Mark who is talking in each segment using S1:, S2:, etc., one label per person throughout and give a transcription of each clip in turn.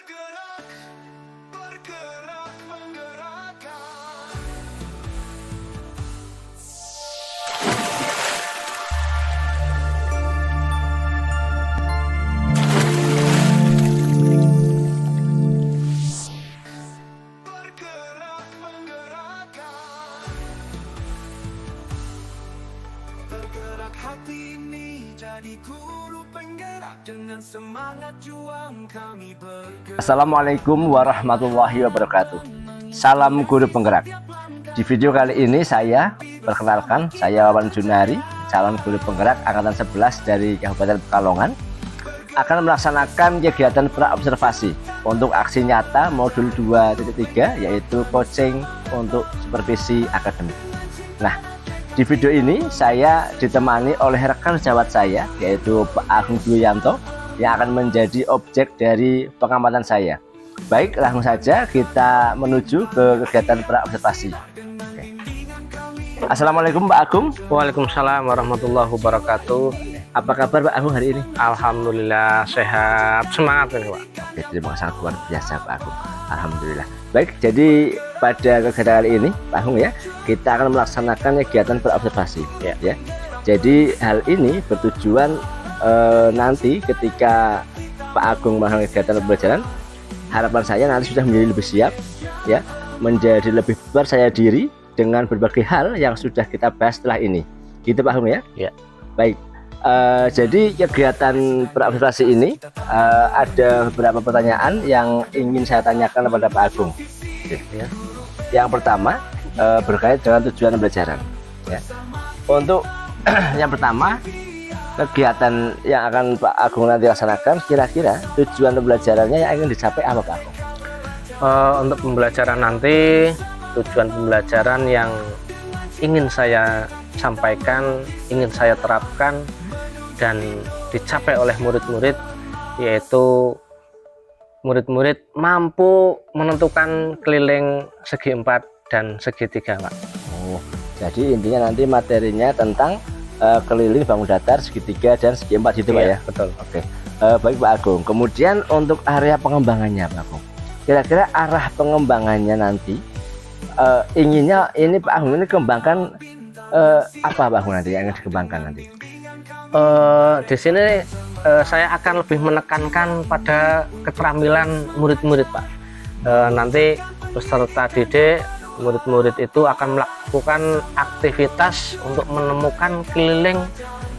S1: Bergerak, bergerak, menggerakkan. Bergerak, menggerakkan. Bergerak hati ini jadi guru penggerak. Dengan semangat juang kami bergerak.
S2: Assalamualaikum warahmatullahi wabarakatuh. Salam guru penggerak. Di video kali ini saya perkenalkan, saya Wawan Junari, calon guru penggerak angkatan 11 dari Kabupaten Pekalongan, akan melaksanakan kegiatan praobservasi untuk aksi nyata modul 2.3, yaitu coaching untuk supervisi akademik. Nah, di video ini saya ditemani oleh rekan sejawat saya, yaitu Pak Agung Duyanto, yang akan menjadi objek dari pengamatan saya. Baik, langsung saja kita menuju ke kegiatan praobservasi. Oke. Assalamualaikum Pak Agung.
S3: Waalaikumsalam warahmatullahi wabarakatuh.
S2: Apa kabar Pak Agung hari ini?
S3: Alhamdulillah sehat, semangat ini Pak.
S2: Oke, terima kasih, sangat luar biasa Pak Agung. Alhamdulillah. Baik, jadi pada kegiatan kali ini Pak Agung ya, kita akan melaksanakan kegiatan praobservasi. Ya. Jadi hal ini bertujuan nanti ketika Pak Agung melaksanakan kegiatan pembelajaran, harapan saya nanti sudah menjadi lebih siap, ya, menjadi lebih percaya diri dengan berbagai hal yang sudah kita bahas setelah ini. Gitu Pak Agung ya?
S3: Ya.
S2: Baik. Jadi kegiatan praobservasi ini ada beberapa pertanyaan yang ingin saya tanyakan kepada Pak Agung. Ya. Yang pertama berkait dengan tujuan pembelajaran. Ya. Untuk yang pertama, kegiatan yang akan Pak Agung nanti laksanakan, kira-kira tujuan pembelajarannya yang ingin dicapai apa Pak Agung?
S3: Untuk pembelajaran nanti, tujuan pembelajaran yang ingin saya sampaikan, ingin saya terapkan dan dicapai oleh murid-murid, yaitu murid-murid mampu menentukan keliling segi 4 dan segi 3 Pak.
S2: Oh, jadi intinya nanti materinya tentang keliling bangun datar segi 3 dan segi 4 gitu Pak ya?
S3: Betul.
S2: Oke. Baik Pak Agung. Kemudian untuk area pengembangannya Pak Agung, kira-kira arah pengembangannya nanti inginnya ini Pak Agung ini kembangkan apa Pak Agung nanti yang ingin dikembangkan nanti?
S3: Di sini saya akan lebih menekankan pada keterampilan murid-murid Pak. Nanti peserta didik, murid-murid itu akan melakukan aktivitas untuk menemukan keliling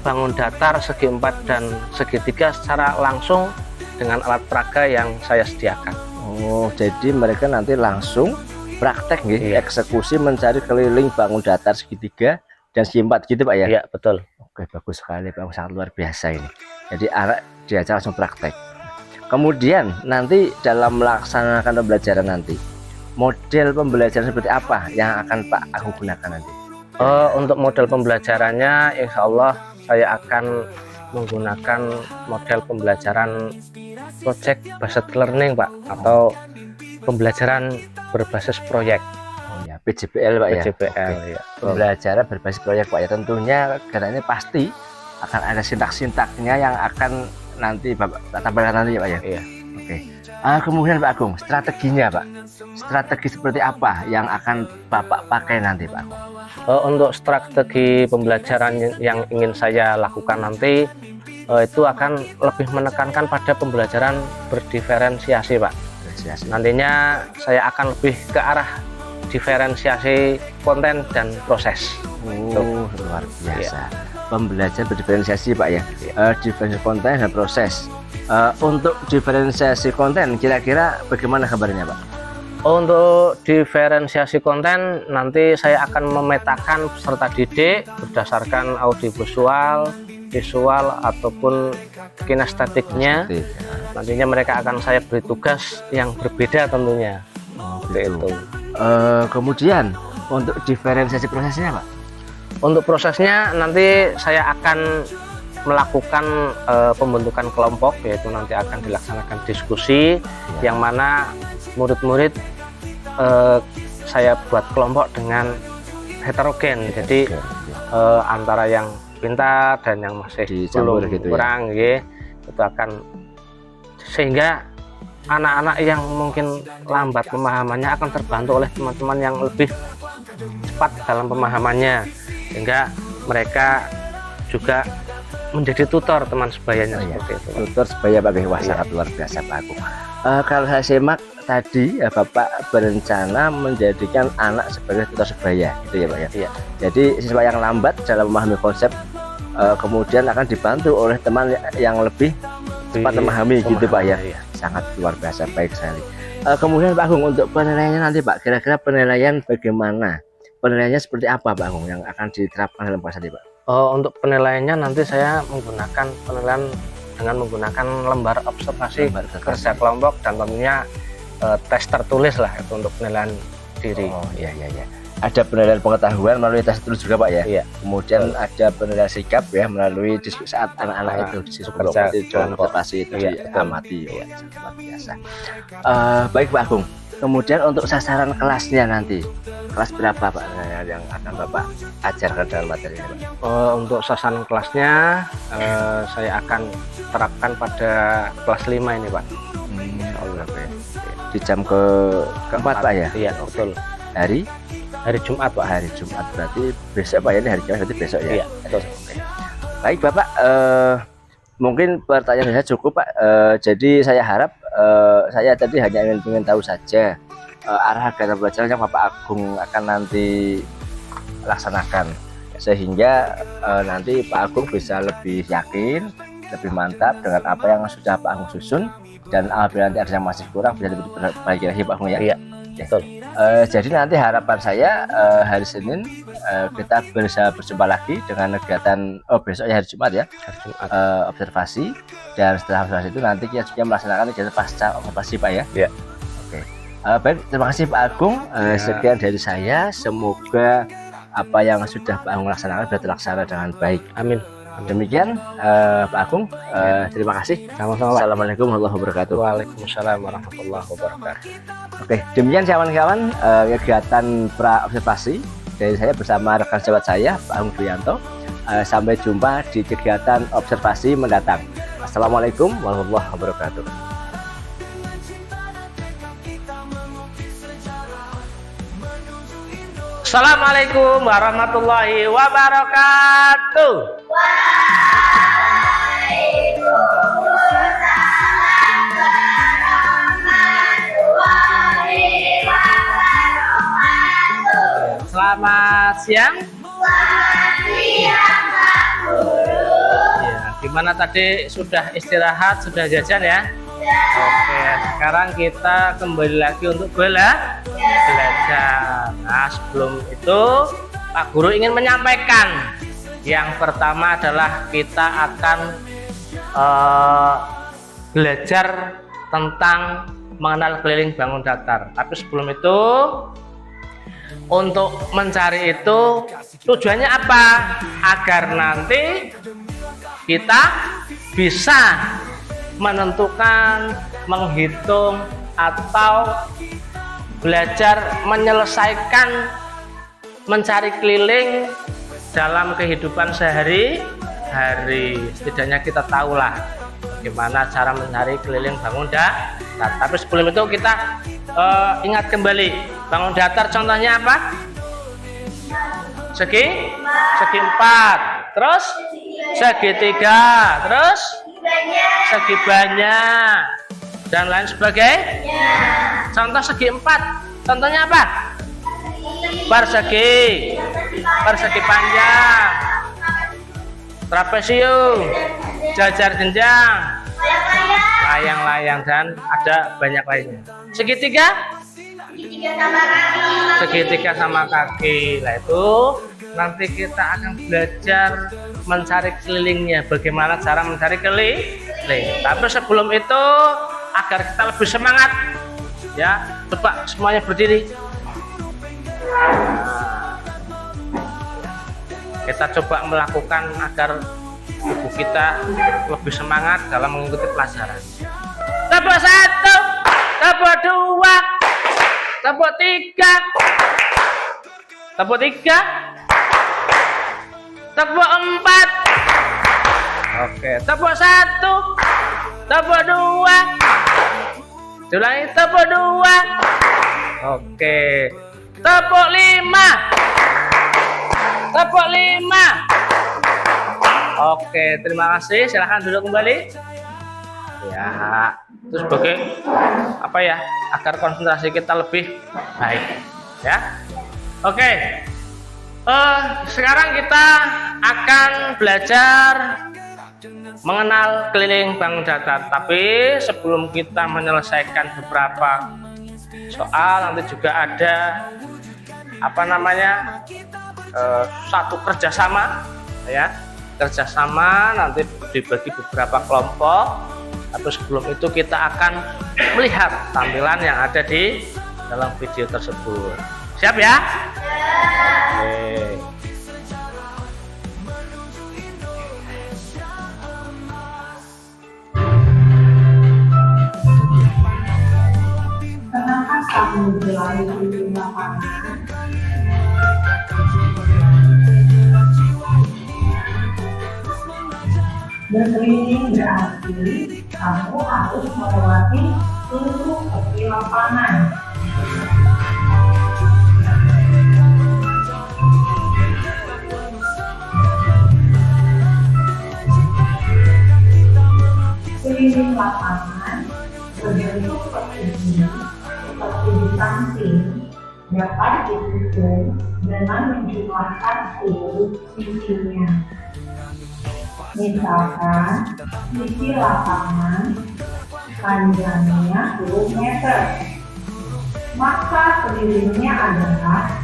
S3: bangun datar segi 4 dan segi 3 secara langsung dengan alat peraga yang saya sediakan.
S2: Oh, jadi mereka nanti langsung praktek nih, eksekusi mencari keliling bangun datar segi 3 dan segi 4 gitu Pak ya?
S3: Iya, betul.
S2: Oke, bagus sekali Pak, sangat luar biasa ini. Jadi arah diajak langsung praktek. Kemudian nanti dalam melaksanakan pembelajaran nanti, model pembelajaran seperti apa yang akan Pak Agung gunakan nanti?
S3: Untuk model pembelajarannya, insya Allah saya akan menggunakan model pembelajaran project based learning Pak, atau pembelajaran berbasis proyek.
S2: Oh ya, PJBL Pak ya?
S3: PJBL,
S2: Oke.
S3: ya.
S2: Pembelajaran berbasis proyek Pak ya, tentunya karena ini pasti akan ada sintak-sintaknya yang akan nanti Bapak tampilkan nanti ya Pak ya?
S3: Iya.
S2: Oke. Kemudian Pak Agung, strateginya Pak, strategi seperti apa yang akan Bapak pakai nanti Pak Agung?
S3: Untuk strategi pembelajaran yang ingin saya lakukan nanti, itu akan lebih menekankan pada pembelajaran berdiferensiasi Pak. Nantinya saya akan lebih ke arah diferensiasi konten dan proses.
S2: Luar biasa. Pembelajaran berdiferensiasi Pak ya, diferensiasi konten dan proses. Untuk diferensiasi konten, kira-kira bagaimana kabarnya Pak?
S3: Untuk diferensiasi konten, nanti saya akan memetakan peserta didik berdasarkan audiovisual, visual ataupun kinestetiknya. Nantinya mereka akan saya beri tugas yang berbeda tentunya.
S2: Itu. Kemudian untuk diferensiasi prosesnya Pak?
S3: Untuk prosesnya nanti saya akan melakukan pembentukan kelompok, yaitu nanti akan dilaksanakan diskusi yang mana murid-murid saya buat kelompok dengan heterogen, jadi antara yang pintar dan yang masih belum
S2: gitu
S3: kurang
S2: ya?
S3: itu akan, sehingga anak-anak yang mungkin lambat pemahamannya akan terbantu oleh teman-teman yang lebih cepat dalam pemahamannya, sehingga mereka juga menjadi tutor teman sebayanya. Seperti itu, Pak.
S2: Tutor sebaya Pak. Wah, sangat luar biasa Pak Agung. Kalau saya simak tadi ya, Bapak berencana menjadikan anak sebagai tutor sebaya gitu ya Pak ya.
S3: Iya.
S2: Jadi siswa yang lambat dalam memahami konsep kemudian akan dibantu oleh teman yang lebih cepat memahami gitu Pak ya.
S3: Iya.
S2: Sangat luar biasa, baik sekali. Kemudian Pak Agung, untuk penilaiannya nanti Pak, kira-kira penilaian bagaimana? Penilaiannya seperti apa Pak Agung yang akan diterapkan dalam kelas nanti Pak?
S3: Untuk penilaiannya nanti saya menggunakan penilaian dengan menggunakan lembar observasi kerja kelompok dan tentunya tes tertulis lah itu untuk penilaian diri.
S2: Oh iya iya iya. Ada penilaian pengetahuan melalui tes tertulis juga Pak ya.
S3: Iya.
S2: Kemudian ada penilaian sikap ya melalui diskusi saat anak-anak itu diskusi
S3: kerja
S2: kelompok observasi itu
S3: iya,
S2: diamati. Ya, luar biasa. Baik Pak Agung. Kemudian untuk sasaran kelasnya nanti, kelas berapa Pak yang akan Bapak ajarkan dalam materi ini Pak?
S3: Untuk sasaran kelasnya saya akan terapkan pada kelas 5 ini Pak.
S2: Di jam keempat Pak ya?
S3: Iya betul.
S2: Hari Jumat Pak. Hari Jumat berarti besok Pak ya, ini hari Jumat berarti besok ya?
S3: Iya betul.
S2: Baik Bapak, mungkin pertanyaan saya cukup Pak. Jadi saya harap saya tadi hanya ingin tahu saja arah kegiatan pembelajaran yang Bapak Agung akan nanti laksanakan, sehingga nanti Pak Agung bisa lebih yakin, lebih mantap dengan apa yang sudah Pak Agung susun, dan apabila nanti ada yang masih kurang bisa lebih baik lagi Pak Agung ya.
S3: Iya betul.
S2: Jadi nanti harapan saya hari Senin kita bisa berjumpa lagi dengan kegiatan besok ya, hari Jumat ya, observasi, dan setelah observasi itu nanti kita juga melaksanakan kegiatan pasca observasi Pak ya.
S3: Iya.
S2: Oke. Baik, terima kasih Pak Agung. Sekian dari saya. Semoga apa yang sudah Pak Agung laksanakan sudah terlaksana dengan baik.
S3: Amin.
S2: Demikian Pak Agung, terima kasih.
S3: Sama-sama Pak.
S2: Assalamualaikum warahmatullahi wabarakatuh.
S3: Waalaikumsalam warahmatullahi wabarakatuh.
S2: Oke, demikian kawan-kawan kegiatan pra observasi dari saya bersama rekan sahabat saya Pak Agung Priyanto. Sampai jumpa di kegiatan observasi mendatang. Assalamualaikum warahmatullahi wabarakatuh.
S3: Assalamualaikum warahmatullahi wabarakatuh. Selamat siang. Ya, gimana tadi, sudah istirahat, sudah jajan ya? Oke, sekarang kita kembali lagi untuk belajar. Nah, sebelum itu Pak Guru ingin menyampaikan yang pertama adalah kita akan belajar tentang mengenal keliling bangun datar. Tapi sebelum itu, untuk mencari itu tujuannya apa? Agar nanti kita bisa menentukan, menghitung, atau belajar menyelesaikan mencari keliling dalam kehidupan sehari-hari. Setidaknya kita tahulah bagaimana cara mencari keliling bangun datar. Tapi sebelum itu kita ingat kembali, bangun datar contohnya apa? Segi 4, terus segitiga, terus segi banyak, dan lain sebagainya. Contoh segi 4, contohnya apa? Persegi panjang, trapesium, jajar jenjang, layang-layang, dan ada banyak lainnya. Segitiga sama kaki. Nah, itu nanti kita akan belajar mencari kelilingnya, bagaimana cara mencari keliling. Tapi sebelum itu, agar kita lebih semangat ya, coba semuanya berdiri. Nah, kita coba melakukan agar tubuh kita lebih semangat dalam mengikuti pelajaran. Tepuk 1, tepuk 2, tepuk 3, tepuk 3, tepuk 4. Oke, tepuk 1, tepuk 2, Diulangi, tepuk 2. Oke. Tepuk 5. Tepuk 5. Oke, terima kasih. Silahkan duduk kembali. Ya, terus sebagai apa ya? Agar konsentrasi kita lebih baik, ya. Oke. Sekarang kita akan belajar mengenal keliling bank datar. Tapi sebelum kita menyelesaikan beberapa soal, nanti juga ada apa namanya satu kerjasama, ya. Kerjasama nanti dibagi beberapa kelompok. Tapi sebelum itu kita akan melihat tampilan yang ada di dalam video tersebut. Siap ya? Oke.
S4: Kenapa kamu berlari di lapangan? Berkeliling berarti kamu harus melewati seluruh tepi lapangan. Keliling lapangan berbentuk persegi seperti di samping dapat disusun dengan menjumlahkan seluruh sisinya. Misalkan sisi lapangan panjangnya 10 meter, maka kelilingnya adalah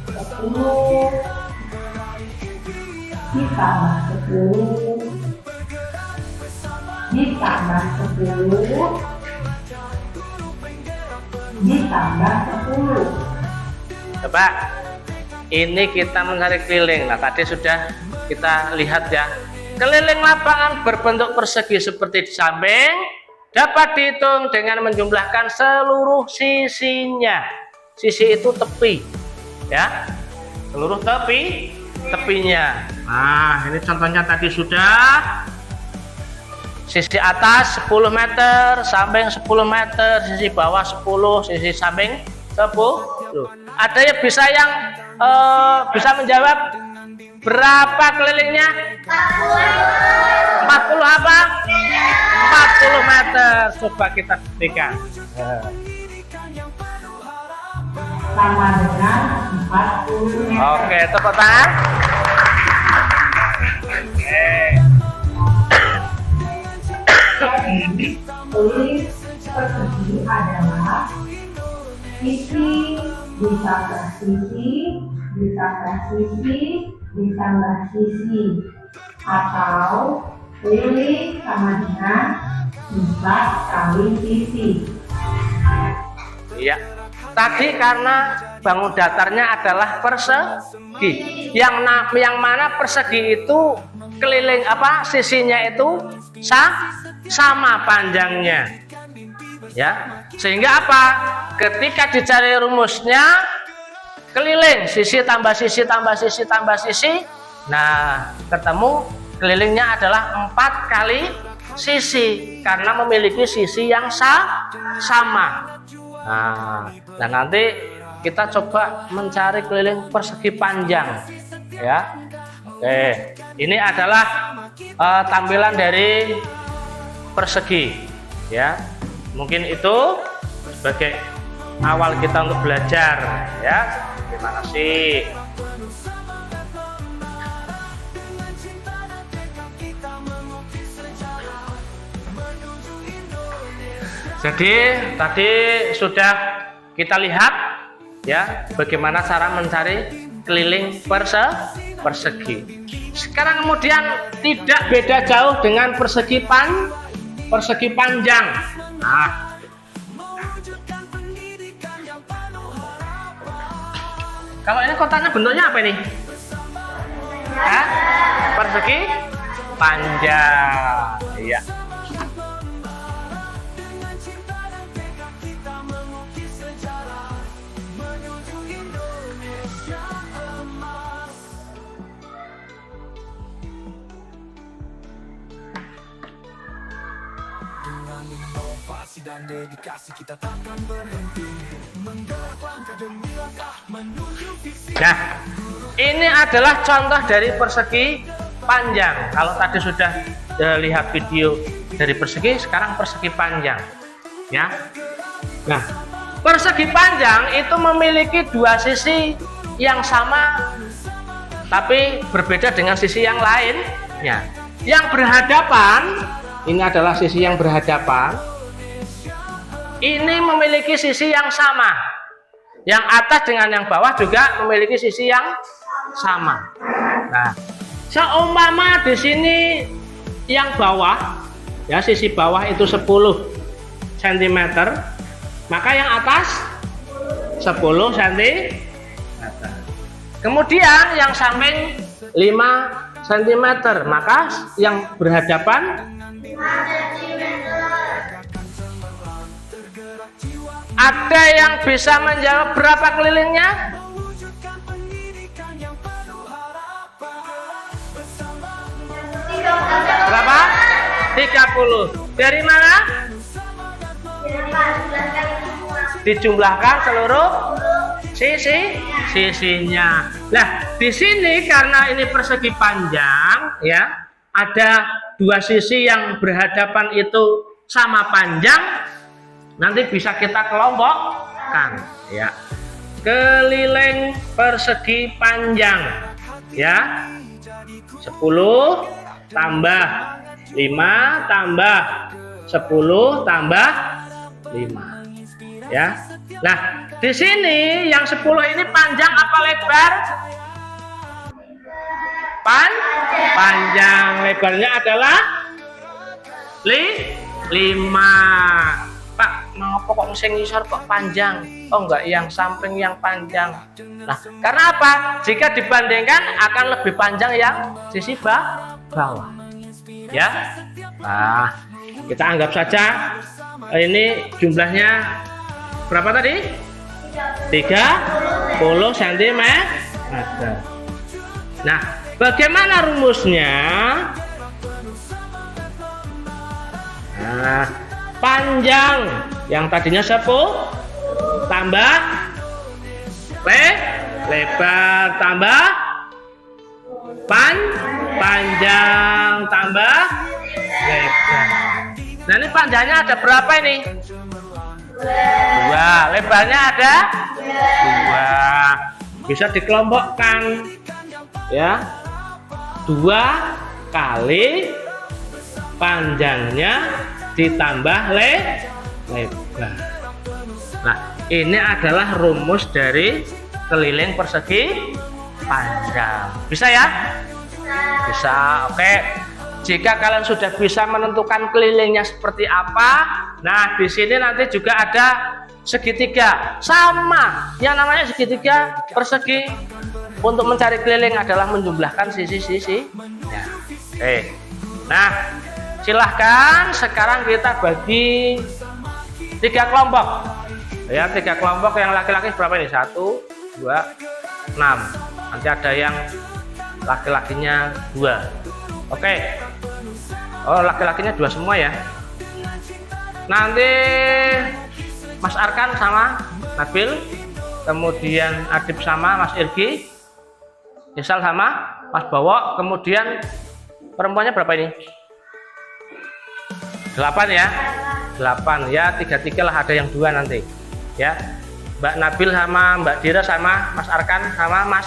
S4: 10 ditambah 10 ditambah 10 ditambah 10.
S3: Coba ini kita mencari keliling. Nah, tadi sudah kita lihat ya. Keliling lapangan berbentuk persegi seperti di samping dapat dihitung dengan menjumlahkan seluruh sisinya. Sisi itu tepi, ya. Seluruh tepinya. Nah, ini contohnya tadi sudah. Sisi atas 10 meter, samping 10 meter, sisi bawah 10, sisi samping 10. Ada yang bisa menjawab berapa kelilingnya? 40 apa? 40 meter. Coba kita buktikan.
S4: Sama dengan 40 meter.
S3: Oke, tepuk tangan. Oke.
S4: Jadi, keliling persegi adalah sisi ditambah sisi ditambah sisi ditambah sisi, atau keliling sama dengan 4 kali sisi.
S3: Iya. Tadi karena bangun datarnya adalah persegi. Yang mana persegi itu keliling apa? Sisinya itu sama panjangnya. Ya. Sehingga apa? Ketika dicari rumusnya keliling sisi tambah sisi tambah sisi tambah sisi. Nah, ketemu kelilingnya adalah 4 kali sisi karena memiliki sisi yang sama. Nah, nanti kita coba mencari keliling persegi panjang, ya. Oke, ini adalah tampilan dari persegi, ya. Mungkin itu sebagai awal kita untuk belajar, ya. Terima kasih. Jadi tadi sudah kita lihat ya bagaimana cara mencari keliling persegi. Sekarang kemudian tidak beda jauh dengan persegi panjang. Nah, kalau ini kotaknya bentuknya apa ini? Hah? Persegi panjang. Iya.
S1: Inovasi dan dedikasi kita takkan berhenti. Menggerak langkah demi langkah menuju visi.
S3: Nah, ini adalah contoh dari persegi panjang. Kalau tadi sudah lihat video dari persegi, sekarang persegi panjang. Ya. Nah, persegi panjang itu memiliki dua sisi yang sama, tapi berbeda dengan sisi yang lainnya. Yang berhadapan, ini adalah sisi yang berhadapan. Ini memiliki sisi yang sama. Yang atas dengan yang bawah juga memiliki sisi yang sama. Nah, seumpama di sini yang bawah, ya sisi bawah itu 10 cm, maka yang atas 10 cm. Kemudian yang samping 5 cm, maka yang berhadapan 5 cm. Ada yang bisa menjawab berapa kelilingnya? Berapa? 30. Dari mana? Dijumlahkan seluruh sisinya. Nah, di sini karena ini persegi panjang, ya, ada dua sisi yang berhadapan itu sama panjang. Nanti bisa kita kelompokkan, ya. Keliling persegi panjang, ya. 10 tambah 5 tambah 10 tambah 5, ya. Nah, di sini yang 10 ini panjang apa lebar? Panjang. Lebarnya adalah 5. Pak, mau kok sing ngisor kok panjang? Oh enggak, yang samping yang panjang. Nah, karena apa? Jika dibandingkan akan lebih panjang yang sisi bawah. Ya. Nah, kita anggap saja ini jumlahnya berapa tadi? 30 cm. Nah, bagaimana rumusnya? Nah, panjang yang tadinya 10 tambah lebar tambah panjang tambah lebar. Nah, ini panjangnya ada berapa ini? 2. Lebarnya ada 2. Bisa dikelompokkan, ya. 2 kali panjangnya ditambah lebar. Nah, ini adalah rumus dari keliling persegi panjang. Bisa ya? Bisa. Oke. Jika kalian sudah bisa menentukan kelilingnya seperti apa, nah di sini nanti juga ada segitiga. Sama, yang namanya segitiga persegi. Untuk mencari keliling adalah menjumlahkan sisi-sisi. Ya. Oke. Nah, silahkan sekarang kita bagi 3 kelompok. Ya, 3 kelompok. Yang laki-laki berapa ini? 1, 2, 6. Nanti ada yang laki-lakinya 2. Oke. Oh, laki-lakinya 2 semua ya. Nanti Mas Arkan sama Nabil, kemudian Adib sama Mas Irgi, Isal sama Mas Bowo, kemudian perempuannya berapa ini? 8 ya. 8 ya, 3-3 lah, ada yang 2 nanti. Ya. Mbak Nabil sama Mbak Dira sama Mas Arkan sama Mas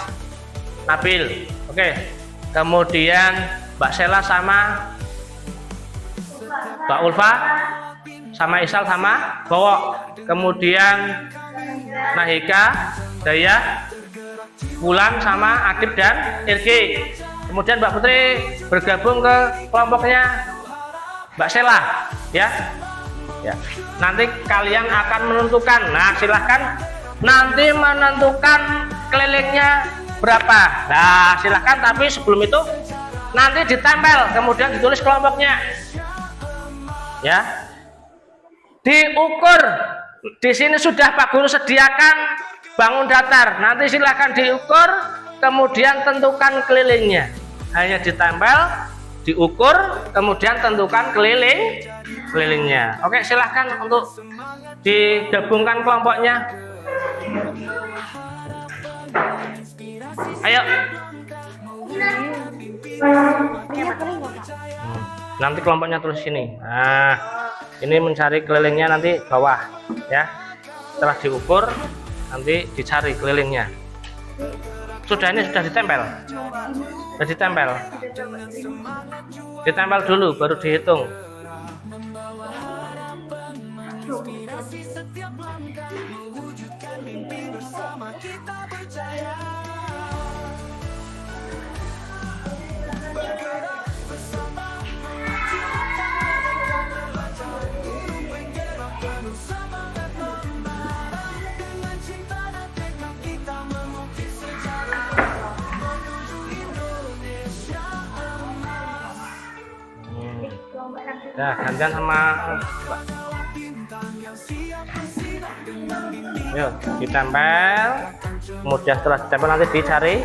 S3: Nabil. Oke. Kemudian Mbak Sela sama Mbak Ulfa sama Isal sama Bowo. Kemudian Nahika, Daya, Wulan sama Adib dan Irgi. Kemudian Mbak Putri bergabung ke kelompoknya Mbak Sela, ya. Ya. Nanti kalian akan menentukan. Nah, silahkan nanti menentukan kelilingnya berapa. Nah, silahkan, tapi sebelum itu nanti ditempel, kemudian ditulis kelompoknya. Ya. Diukur. Di sini sudah Pak Guru sediakan bangun datar. Nanti silahkan diukur, kemudian tentukan kelilingnya. Hanya ditempel diukur, kemudian tentukan kelilingnya. Oke, silahkan untuk digabungkan kelompoknya. Ayo. Nanti kelompoknya terus sini. Nah, ini mencari kelilingnya nanti bawah ya. Setelah diukur nanti dicari kelilingnya. Sudah, ini sudah ditempel. Sudah ditempel. Ditempel dulu baru dihitung. Nah, gantian sama Mbak. Yuk, ditempel. Kemudian setelah ditempel nanti dicari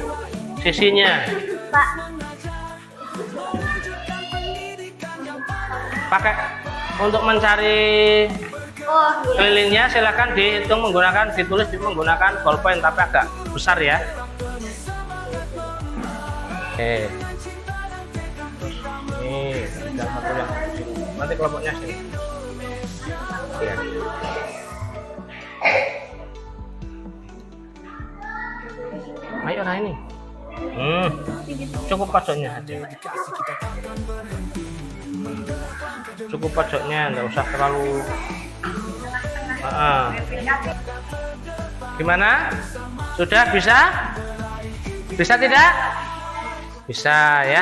S3: sisinya. Pakai untuk mencari kelilingnya silakan dihitung menggunakan, ditulis menggunakan ballpoint tapi agak besar ya. Oke. Ini yang satu yang sini. Nanti kelompoknya sini. Ya. Ayo nah ini. Cukup pojoknya aja. Cukup pojoknya, nggak usah terlalu. Gimana? Sudah bisa? Bisa tidak? Bisa ya.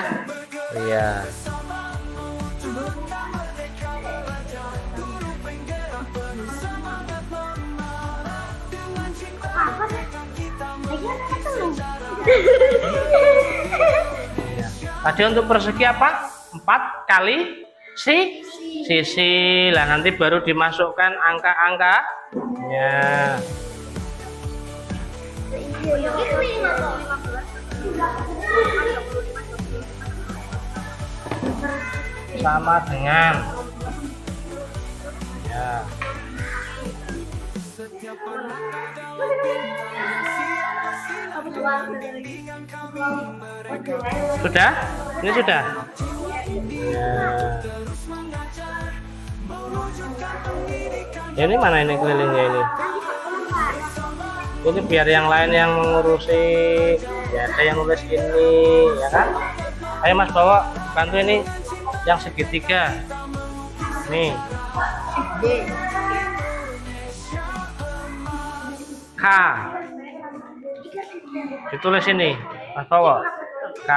S3: Iya. Tadi untuk persegi apa? 4 kali sisi. Lah nanti baru dimasukkan angka-angkanya. Sama dengan ya. Sudah? Ini sudah? Ya. Ini mana ini kelilingnya ini? Ini biar yang lain yang mengurusi. Ya, ada yang nulis ini, ya kan? Ayo Mas bawa, bantu ini yang segitiga. Nih. K. Ditulis ini, Mas bawa. K.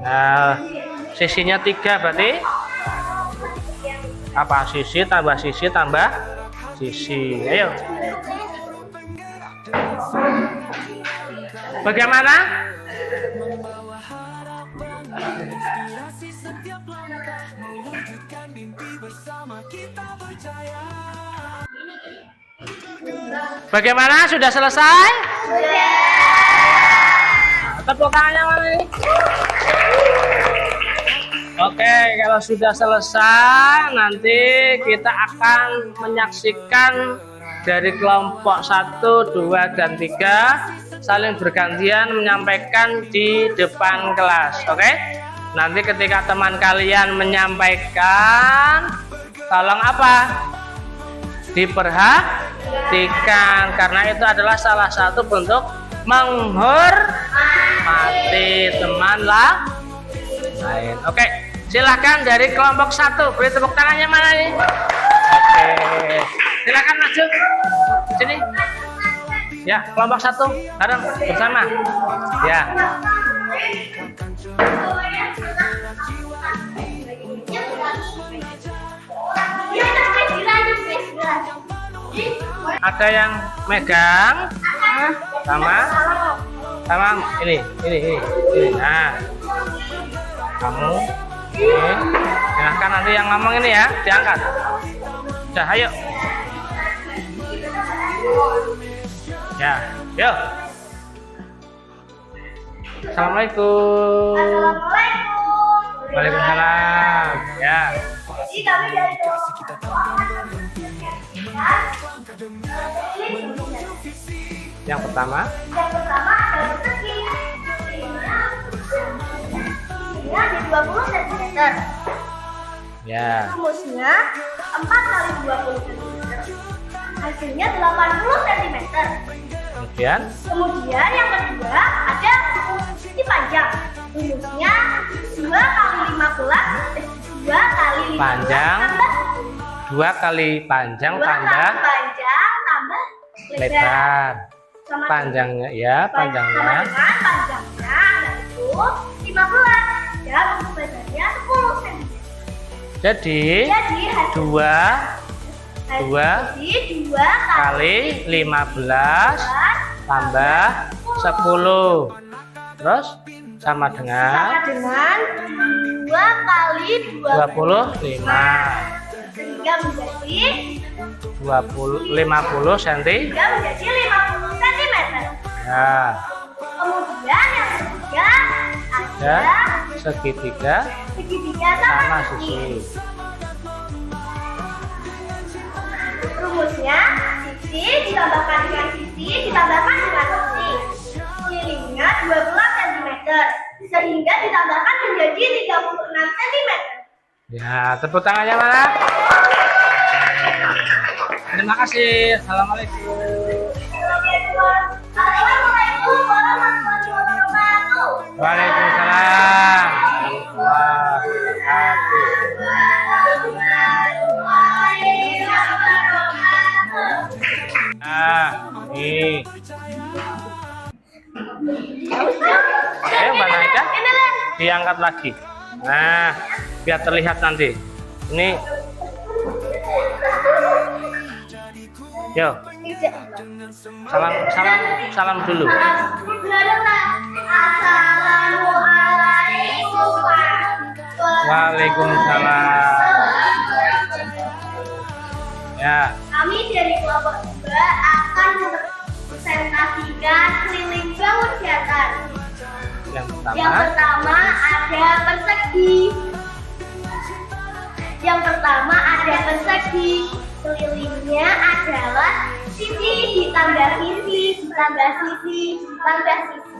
S3: Nah, sisinya 3 berarti apa? Sisi tambah sisi tambah sisi. Ayo. Bagaimana? Bagaimana? Sudah selesai? Sudah. Tepuk tangannya mana ini? Oke, kalau sudah selesai, nanti kita akan menyaksikan dari kelompok 1, 2, dan 3 saling bergantian menyampaikan di depan kelas. Oke? Nanti ketika teman kalian menyampaikan, tolong apa? Diperhatikan, karena itu adalah salah satu bentuk menghormati teman lain. Oke, silahkan dari kelompok 1, beri tepuk tangannya mana nih? Oke, silahkan maju sini. Ya, kelompok 1 bareng bersama. Ya. Ada yang megang sama ini. Nah, kamu ini. Silahkan nanti yang ngomong ini ya, diangkat. Udah, ayo. Ya, yuk. Assalamualaikum.
S4: Assalamualaikum.
S3: Waalaikumsalam. Ya.
S4: Jadi kami dari kelompok 1 akan mempresentasikan keliling berminat.
S3: Yang pertama.
S4: Yang pertama ada persegi. Ini ada 20 cm.
S3: Ya.
S4: Rumusnya 4 kali 20 cm. Hasilnya 80 cm.
S3: Kemudian
S4: Kemudian yang kedua ada sisi panjang. Rumusnya 2 kali 15 2 kali 15
S3: Panjang.
S4: tambah
S3: 2 kali panjang
S4: 2
S3: tambah
S4: kali panjang tambah lebar.
S3: lebar.
S4: Sama
S3: Panjangnya ya,
S4: sama
S3: panjangnya.
S4: dengan panjangnya yaitu 15 dan untuk lebarnya 10 cm.
S3: Jadi
S4: Jadi hasil
S3: 2
S4: 2
S3: kali 15 tambah 10. Terus sama dengan
S4: dengan 2 kali
S3: 25.
S4: sehingga menjadi
S3: 50 cm.
S4: sehingga menjadi 50 cm.
S3: Ya,
S4: Kemudian yang ketiga ada
S3: ya, segitiga
S4: segitiga
S3: sama
S4: sama
S3: sisi.
S4: sisi. Rumusnya sisi ditambahkan dengan sisi ditambahkan dengan sisi. Kelilingnya 12 cm sehingga ditambahkan menjadi 36 cm.
S3: Ya, tepuk tangannya mana? Terima kasih. Assalamualaikum.
S4: Assalamualaikum warahmatullahi wabarakatuh.
S3: Waalaikumsalam. Warahmatullahi wabarakatuh. Nah, ini. Ayo Mbak Naika, diangkat lagi. Nah, biar terlihat nanti. Ini. Yo, salam dulu.
S4: Assalamualaikum.
S3: Waalaikumsalam. Ya,
S4: Kami dari kelompok 2 akan mempresentasikan keliling bangun jatan.
S3: yang
S4: Yang
S3: pertama.
S4: pertama ada persegi. Yang pertama ada persegi. Kelilingnya adalah sisi ditambah sisi ditambah sisi ditambah sisi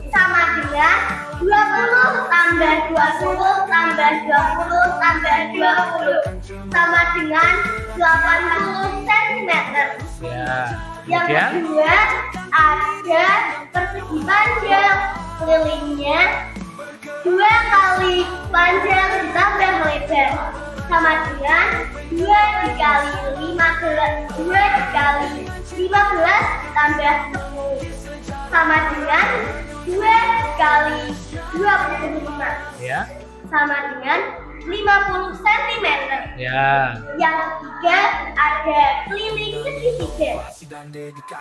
S4: sama dengan 20 tambah 20 tambah 20 tambah 20 sama dengan 80 cm.
S3: Ya,
S4: Yang
S3: kemudian
S4: kedua ada persegi panjang. Kelilingnya 2 kali panjang ditambah lebar sama dengan 2 dikali 15 ditambah 10 sama dengan 2 kali 25
S3: ya,
S4: sama dengan 50 cm.
S3: ya,
S4: Yang ketiga ada keliling segitiga. Segitiga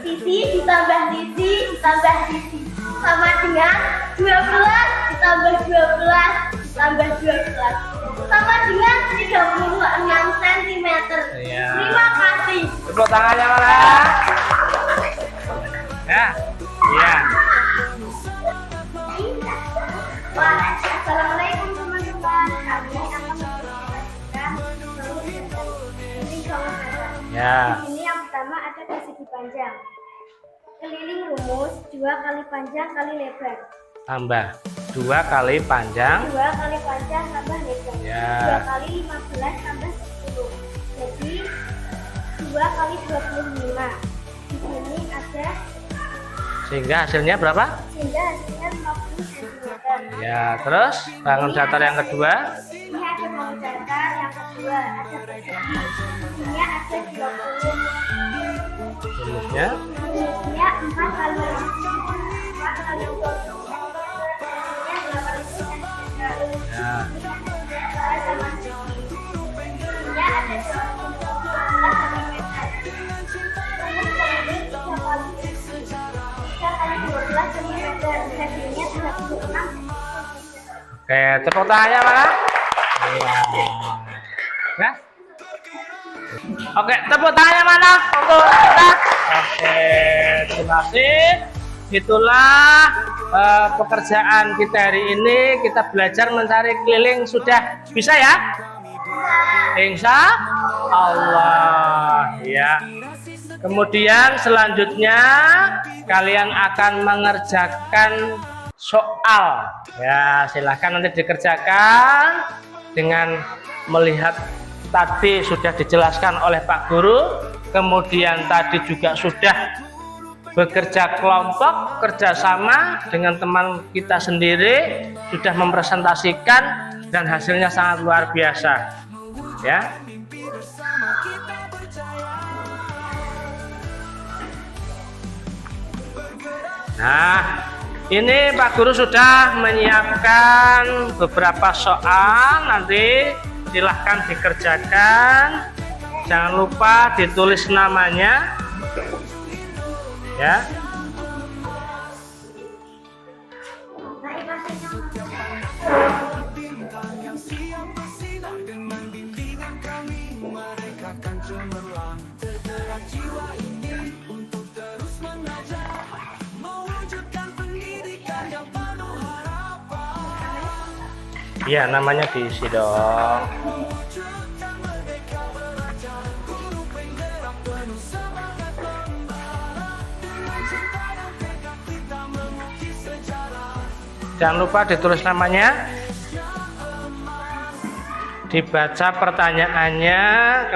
S4: sisi ditambah sisi ditambah sisi sama dengan 12 ditambah 12 ditambah 12 sama dengan 36 cm.
S3: Ya.
S4: Terima kasih.
S3: tepuk tangannya mana? Ya, iya.
S4: Assalamualaikum teman-teman. Kami akan mempresentasikan keliling bangun jatan.
S3: Ya,
S4: Di sini yang pertama ada persegi panjang. Keliling rumus 2 kali panjang kali lebar.
S3: tambah 2 kali panjang.
S4: 2 kali panjang tambah lebar.
S3: Ya.
S4: 2 kali 15 tambah 10. Jadi 2 kali 25. Di sini ada
S3: Sehingga hasilnya berapa?
S4: sehingga hasilnya 50 cm.
S3: Ya, terus bangun datar yang kedua.
S4: Ini ada bangun datar yang kedua, ada persegi. Ini ada 20.
S3: Rumusnya
S4: Rumusnya 4 kali 4 kali 20. Hasilnya 80 cm.
S3: ya,
S4: Ini ada 12 cm.
S3: oke, tepuk tangannya mana? Iya. Ya. Oke, tepuk tangannya mana untuk kita? Oke, terima kasih. Itulah pekerjaan kita hari ini kita belajar mencari keliling sudah bisa ya? Insya Allah ya. Kemudian selanjutnya kalian akan mengerjakan soal ya, silahkan nanti dikerjakan dengan melihat tadi sudah dijelaskan oleh Pak Guru, kemudian tadi juga sudah bekerja kelompok, kerjasama dengan teman kita sendiri, sudah mempresentasikan dan hasilnya sangat luar biasa ya. Nah, ini Pak Guru sudah menyiapkan beberapa soal, nanti silahkan dikerjakan. Jangan lupa ditulis namanya ya. Iya, namanya diisi dong. Jangan lupa ditulis namanya, dibaca pertanyaannya,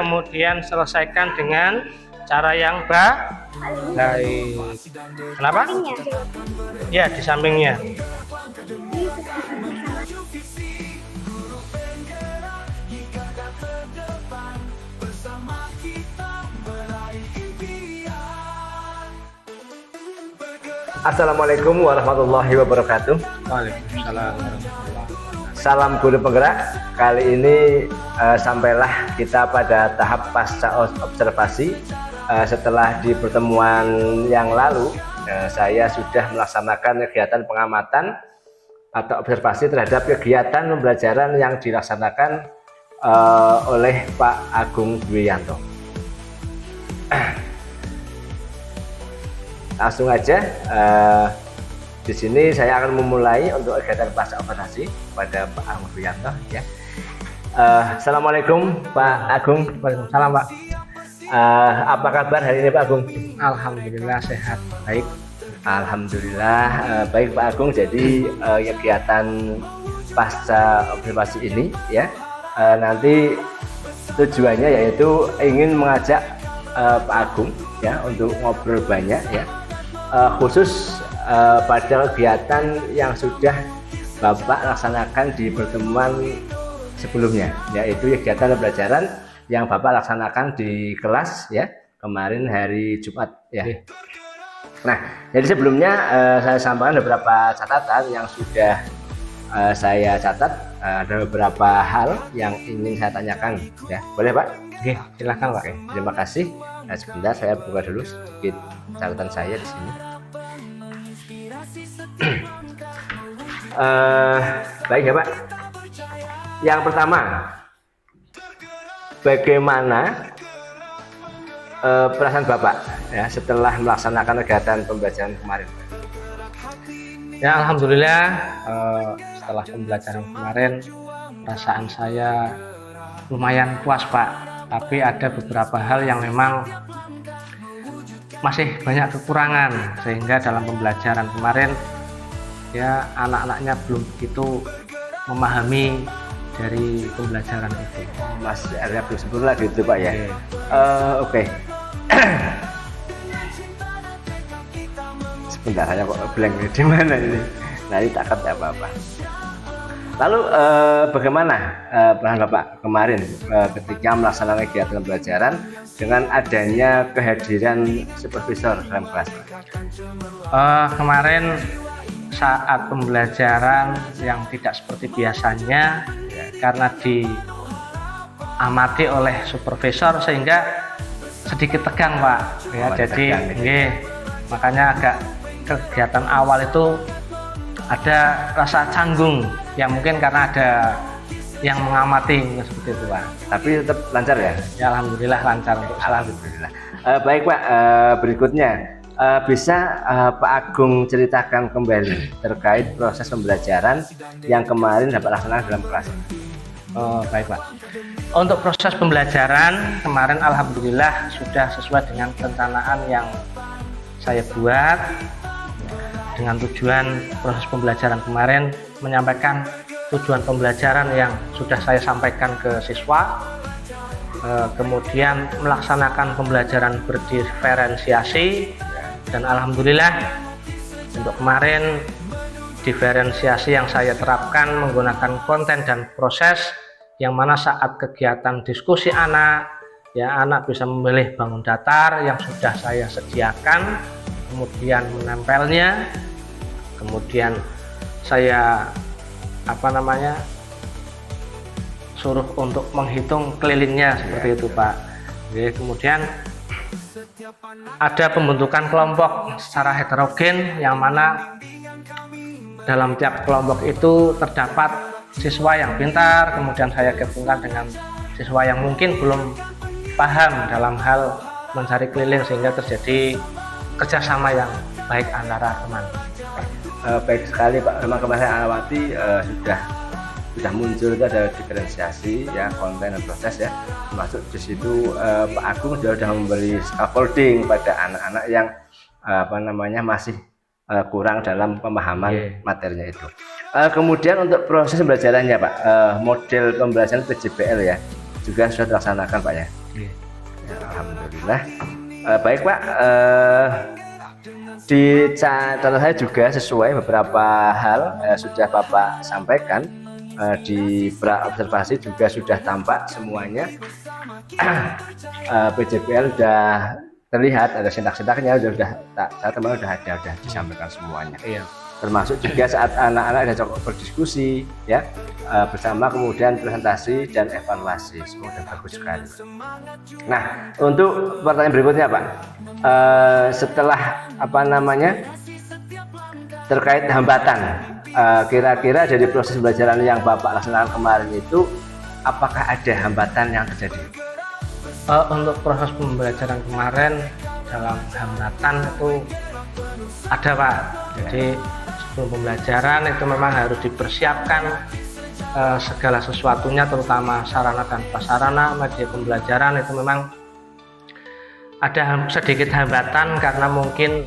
S3: kemudian selesaikan dengan cara yang baik. Kenapa? Ya, di sampingnya.
S2: Assalamualaikum warahmatullahi wabarakatuh.
S3: Waalaikumsalam.
S2: Salam guru penggerak. Kali ini sampailah kita pada tahap pasca observasi. Setelah di pertemuan yang lalu saya sudah melaksanakan kegiatan pengamatan atau observasi terhadap kegiatan pembelajaran yang dilaksanakan oleh Pak Agung Dwianto. Langsung aja, di sini saya akan memulai untuk kegiatan pasca observasi pada Pak Agung Dwianto ya. Assalamualaikum Pak Agung.
S3: Waalaikumsalam Pak.
S2: Apa kabar hari ini Pak Agung?
S3: Alhamdulillah sehat.
S2: Baik, alhamdulillah baik Pak Agung. Jadi kegiatan pasca observasi ini ya, nanti tujuannya yaitu ingin mengajak Pak Agung ya untuk ngobrol banyak ya, khusus pada kegiatan yang sudah Bapak laksanakan di pertemuan sebelumnya, yaitu kegiatan pembelajaran yang Bapak laksanakan di kelas ya kemarin hari Jumat ya. Nah, jadi sebelumnya saya sampaikan beberapa catatan yang sudah saya catat. Ada beberapa hal yang ingin saya tanyakan ya, boleh Pak?
S3: Oke, silakan Pak.
S2: Oke, terima kasih. Nah, sebentar saya buka dulu sedikit catatan saya di sini. Baik ya Pak. Yang pertama, bagaimana perasaan Bapak ya setelah melaksanakan kegiatan pembelajaran kemarin?
S3: Ya, alhamdulillah setelah pembelajaran kemarin perasaan saya lumayan puas Pak, tapi ada beberapa hal yang memang masih banyak kekurangan, sehingga dalam pembelajaran kemarin ya anak-anaknya belum begitu memahami dari pembelajaran itu.
S2: Masih ada belum sempurna gitu Pak ya. Oke. Sebentar, saya kok blank di mana ini. Nah, ini tak kata apa-apa. Lalu bagaimana peran Bapak kemarin ketika melaksanakan kegiatan pembelajaran dengan adanya kehadiran supervisor dalam kelas?
S3: Kemarin saat pembelajaran yang tidak seperti biasanya ya, karena diamati oleh supervisor sehingga sedikit tegang Pak ya. Jadi makanya agak kegiatan awal itu ada rasa canggung ya, mungkin karena ada yang mengamati seperti itu Pak.
S2: Tapi tetap lancar ya?
S3: Ya alhamdulillah lancar untuk
S2: alhamdulillah. Baik Pak, berikutnya Bisa Pak Agung ceritakan kembali terkait proses pembelajaran yang kemarin dapat laksanakan dalam kelas?
S3: Baik Pak. Untuk proses pembelajaran kemarin alhamdulillah sudah sesuai dengan perencanaan yang saya buat, dengan tujuan proses pembelajaran kemarin menyampaikan tujuan pembelajaran yang sudah saya sampaikan ke siswa, kemudian melaksanakan pembelajaran berdiferensiasi, dan alhamdulillah untuk kemarin diferensiasi yang saya terapkan menggunakan konten dan proses yang mana saat kegiatan diskusi anak, ya anak bisa memilih bangun datar yang sudah saya sediakan, kemudian menempelnya, kemudian saya suruh untuk menghitung kelilingnya seperti itu Pak. Jadi, kemudian ada pembentukan kelompok secara heterogen yang mana dalam tiap kelompok itu terdapat siswa yang pintar, kemudian saya gabungkan dengan siswa yang mungkin belum paham dalam hal mencari keliling sehingga terjadi kerjasama yang baik antara teman.
S2: Baik sekali Pak, memang kemarin saya amati sudah muncul itu ada diferensiasi ya, konten dan proses ya, termasuk di situ Pak Agung sudah memberi scaffolding pada anak-anak yang masih kurang dalam pemahaman materinya itu. Kemudian untuk proses pembelajarannya Pak, model pembelajaran PJBL ya juga sudah dilaksanakan Pak ya. Ya, alhamdulillah. Baik Pak, di catatan saya juga sesuai beberapa hal sudah Bapak sampaikan. Di observasi juga sudah tampak semuanya. PJBL sudah terlihat, ada sintak-sintaknya sudah disampaikan semuanya. Iya. Termasuk juga saat anak-anak ada berdiskusi ya bersama, kemudian presentasi dan evaluasi, semua sudah bagus sekali. Nah, untuk pertanyaan berikutnya Pak, setelah terkait hambatan, kira-kira dari proses pembelajaran yang Bapak laksanakan kemarin itu, apakah ada hambatan yang terjadi?
S3: Untuk proses pembelajaran kemarin dalam hambatan itu ada Pak. Jadi sebelum pembelajaran itu memang harus dipersiapkan segala sesuatunya, terutama sarana dan prasarana media pembelajaran itu memang ada sedikit hambatan karena mungkin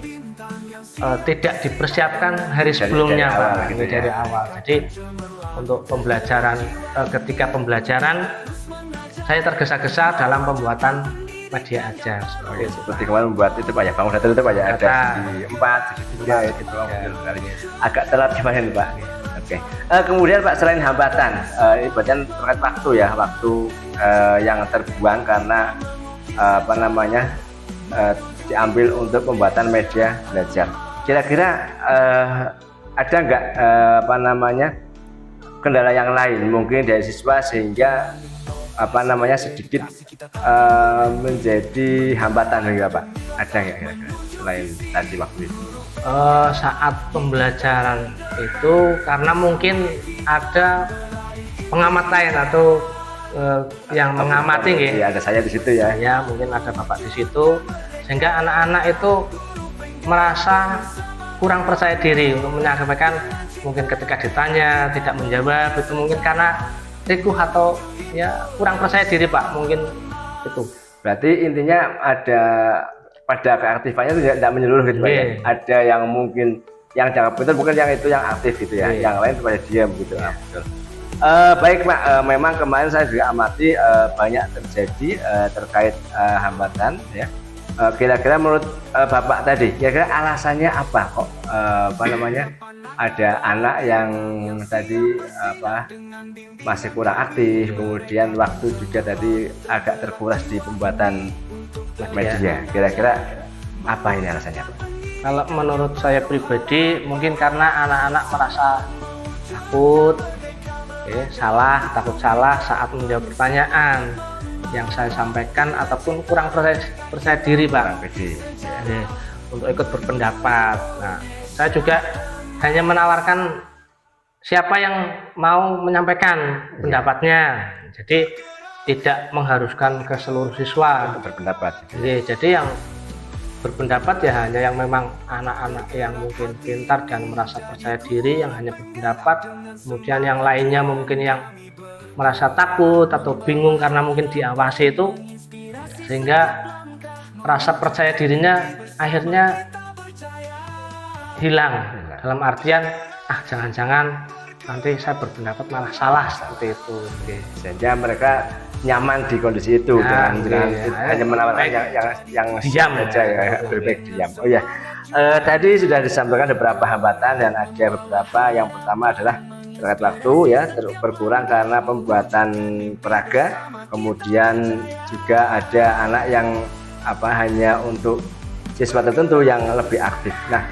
S3: tidak dipersiapkan hari sebelumnya Pak, dari awal. Jadi untuk pembelajaran, ketika pembelajaran saya tergesa-gesa dalam pembuatan media ajar.
S2: Seperti kemarin membuat itu Pak ya, bangun datar itu Pak ya, ada di 4, di 3 itu agak telat kemarin Pak. Oke. Kemudian Pak, selain hambatan, ibaratnya terkait waktu ya, waktu yang terbuang karena diambil untuk pembuatan media belajar. Kira-kira ada nggak kendala yang lain mungkin dari siswa sehingga sedikit menjadi hambatan ya Pak? Ada nggak kira-kira selain tadi waktu itu?
S3: Saat pembelajaran itu karena mungkin ada pengamat lain atau yang mengamati
S2: ya, ada saya di situ ya.
S3: Ya, mungkin ada Bapak di situ sehingga anak-anak itu merasa kurang percaya diri untuk menyampaikan, mungkin ketika ditanya tidak menjawab, itu mungkin karena rikuh atau ya kurang percaya diri Pak, mungkin itu.
S2: Berarti intinya ada pada keaktifannya itu tidak menyeluruh gitu Pak ya? Ada yang mungkin yang jangka pintar, bukan yang itu yang aktif gitu ya, yang lain pada diam gitu. Betul. Baik Pak, memang kemarin saya juga amati banyak terjadi terkait hambatan ya. Kira-kira menurut Bapak tadi, kira-kira alasannya apa kok ada anak yang tadi masih kurang aktif, kemudian waktu juga tadi agak terkuras di pembuatan media. Kira-kira apa ini alasannya Pak?
S3: Kalau menurut saya pribadi mungkin karena anak-anak merasa takut, takut salah saat menjawab pertanyaan yang saya sampaikan, ataupun kurang percaya diri Pak, untuk ikut berpendapat. Nah, saya juga hanya menawarkan siapa yang mau menyampaikan pendapatnya, jadi tidak mengharuskan ke seluruh siswa
S2: untuk berpendapat.
S3: Jadi yang berpendapat ya hanya yang memang anak-anak yang mungkin pintar dan merasa percaya diri yang hanya berpendapat, kemudian yang lainnya mungkin yang merasa takut atau bingung karena mungkin diawasi itu, sehingga rasa percaya dirinya akhirnya hilang, dalam artian jangan-jangan nanti saya berpendapat malah salah seperti itu.
S2: Sehingga mereka nyaman di kondisi itu dengan hanya menawarkan yang
S3: diam
S2: saja ya, lebih baik diam. Oh ya, tadi sudah disampaikan beberapa hambatan dan ada beberapa. Yang pertama adalah terkait waktu ya, berkurang karena pembuatan peraga. Kemudian juga ada anak yang hanya untuk siswa tertentu yang lebih aktif. Nah,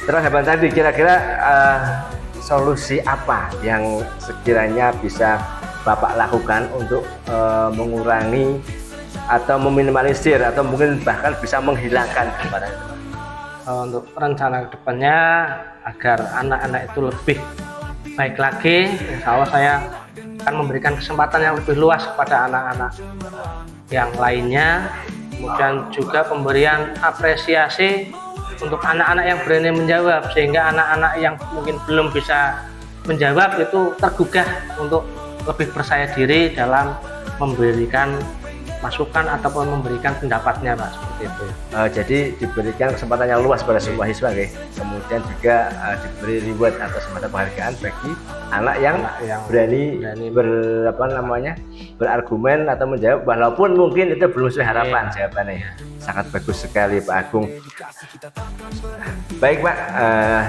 S2: terus hambatan tadi kira-kira solusi apa yang sekiranya bisa Bapak lakukan untuk mengurangi atau meminimalisir atau mungkin bahkan bisa menghilangkan hambatan itu?
S3: Untuk rencana kedepannya agar anak-anak itu lebih baik lagi, insya Allah saya akan memberikan kesempatan yang lebih luas kepada anak-anak yang lainnya. Kemudian juga pemberian apresiasi untuk anak-anak yang berani menjawab, sehingga anak-anak yang mungkin belum bisa menjawab itu tergugah untuk lebih percaya diri dalam memberikan masukan ataupun memberikan pendapatnya, Pak, seperti itu.
S2: Jadi diberikan kesempatan yang luas pada semua siswa, kemudian juga diberi reward atau semacam penghargaan bagi anak yang berani berargumen atau menjawab walaupun mungkin itu belum sesuai harapan jawabannya. Sangat bagus sekali Pak Agung. Baik Pak,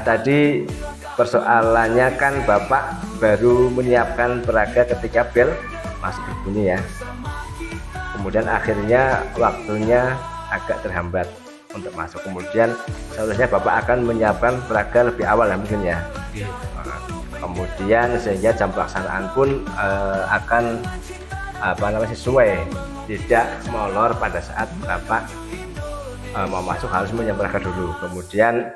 S2: tadi persoalannya kan Bapak baru menyiapkan peraga ketika bel masih berbunyi ya. Kemudian akhirnya waktunya agak terhambat untuk masuk. Kemudian seharusnya Bapak akan menyiapkan peraga lebih awal ya mungkin ya. Kemudian sehingga jam pelaksanaan pun akan sesuai, tidak molor pada saat Bapak mau masuk harus menyiapkan peraga dulu. Kemudian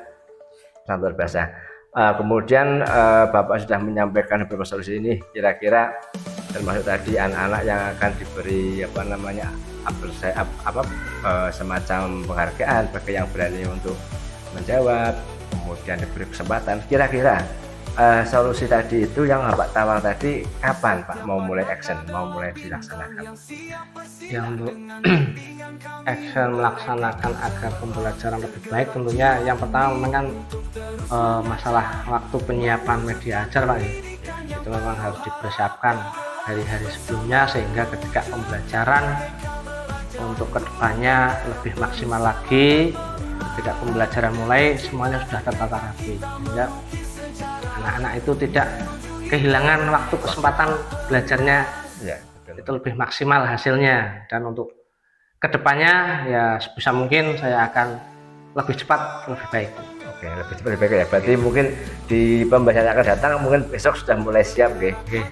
S2: luar biasa. Kemudian Bapak sudah menyampaikan beberapa solusi ini, kira-kira termasuk tadi anak-anak yang akan diberi semacam penghargaan bagi yang berani untuk menjawab, kemudian diberi kesempatan. Kira-kira solusi tadi itu yang Bapak tawar tadi kapan Pak mau mulai action, mau mulai dilaksanakan?
S3: Yang untuk action melaksanakan agar pembelajaran lebih baik, tentunya yang pertama memang kan masalah waktu penyiapan media ajar Pak, itu memang harus dipersiapkan hari-hari sebelumnya, sehingga ketika pembelajaran untuk kedepannya lebih maksimal lagi. Ketika pembelajaran mulai semuanya sudah tertata rapi, sehingga anak-anak itu tidak kehilangan waktu kesempatan belajarnya ya, itu lebih maksimal hasilnya. Dan untuk kedepannya ya sebisa mungkin saya akan lebih cepat lebih baik.
S2: Oke, lebih cepat lebih baik ya. Berarti mungkin di pembahasan yang akan datang mungkin besok sudah mulai siap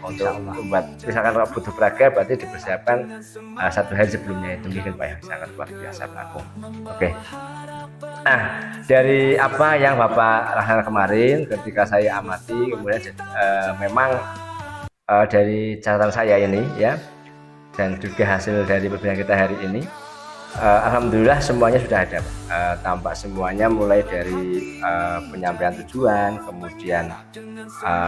S2: untuk membuat, misalkan kalau butuh peraga berarti dipersiapkan 1 hari sebelumnya itu mungkin Pak, yang sangat luar biasa Pak Agung. Oke. Nah, dari apa yang Bapak laksanakan kemarin ketika saya amati, kemudian memang dari catatan saya ini ya, dan juga hasil dari perbincangan kita hari ini, alhamdulillah semuanya sudah ada. Tampak semuanya mulai dari penyampaian tujuan, kemudian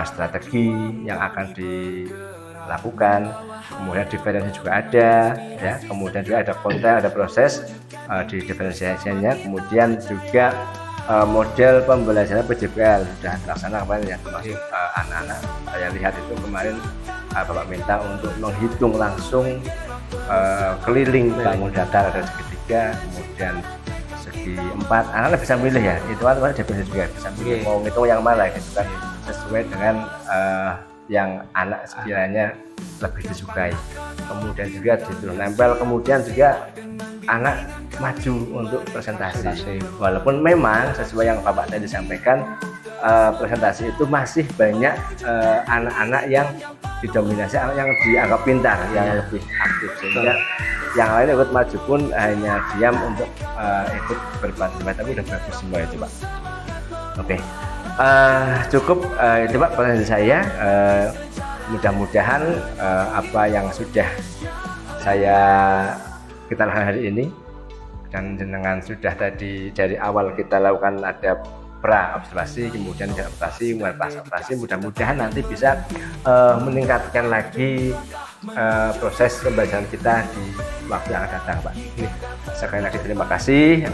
S2: strategi yang akan dilakukan, kemudian diferensiasi juga ada ya, kemudian juga ada konten, ada proses di diferensiasinya, kemudian juga model pembelajaran PJBL sudah terlaksana kemarin ya, termasuk anak-anak saya lihat itu kemarin Bapak minta untuk menghitung langsung keliling bangun datar, ada segitiga, kemudian segi 4, anak-anak bisa milih ya, itu kan definisi juga bisa milih mau ngitung yang mana gitu kan, sesuai dengan yang anak sekiranya lebih disukai. Kemudian juga ditulis nempel, kemudian juga anak maju untuk presentasi. Walaupun memang sesuai yang Bapak tadi sampaikan, presentasi itu masih banyak anak-anak yang didominasi anak yang dianggap pintar, yang lebih aktif, sehingga yang lain ikut maju pun hanya diam untuk ikut berpartisipasi, tapi udah bagus semua itu Pak. Oke. Cukup itu Pak presentasi saya. Mudah-mudahan apa yang sudah kita lakukan hari ini dan jenengan sudah tadi dari awal kita lakukan ada pra observasi, kemudian observasi, kemudian pas observasi, mudah-mudahan nanti bisa meningkatkan lagi proses pembelajaran kita di waktu yang akan datang, Pak. Sekali lagi terima kasih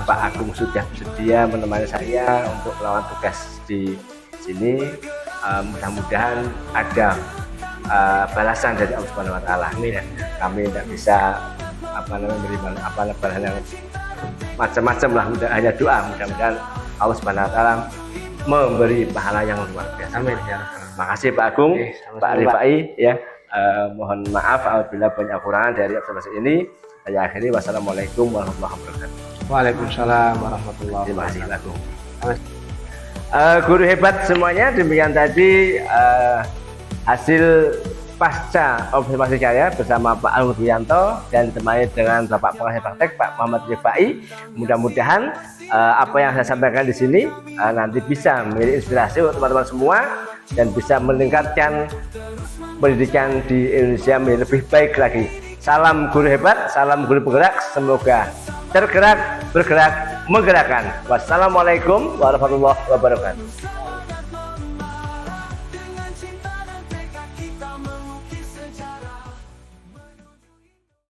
S2: Pak Agung sudah bersedia menemani saya untuk melakukan tugas di sini. Mudah-mudahan ada balasan dari Allah Subhanahu wa taala. Kami tidak bisa beri balasan yang macam-macam lah, hanya doa. Mudah-mudahan Allah Subhanahu wa taala memberi pahala yang luar biasa.
S3: Amin ya.
S2: Makasih Pak Agung, Pak Rifai ya. Mohon maaf apabila banyak kekurangan dari observasi ini. Saya akhiri, wassalamualaikum warahmatullahi wabarakatuh.
S3: Waalaikumsalam warahmatullahi
S2: Terima kasih Pak
S3: wabarakatuh.
S2: Agung. Guru hebat semuanya, demikian tadi hasil pasca observasi saya bersama Pak Agung Duyanto dan ditemani dengan Bapak Pengajar Praktek Pak Muhammad Rifai. Mudah-mudahan apa yang saya sampaikan di sini nanti bisa menjadi inspirasi untuk teman-teman semua dan bisa meningkatkan pendidikan di Indonesia menjadi lebih baik lagi. Salam guru hebat, salam guru penggerak, semoga tergerak, bergerak, menggerakkan. Wassalamualaikum warahmatullahi wabarakatuh.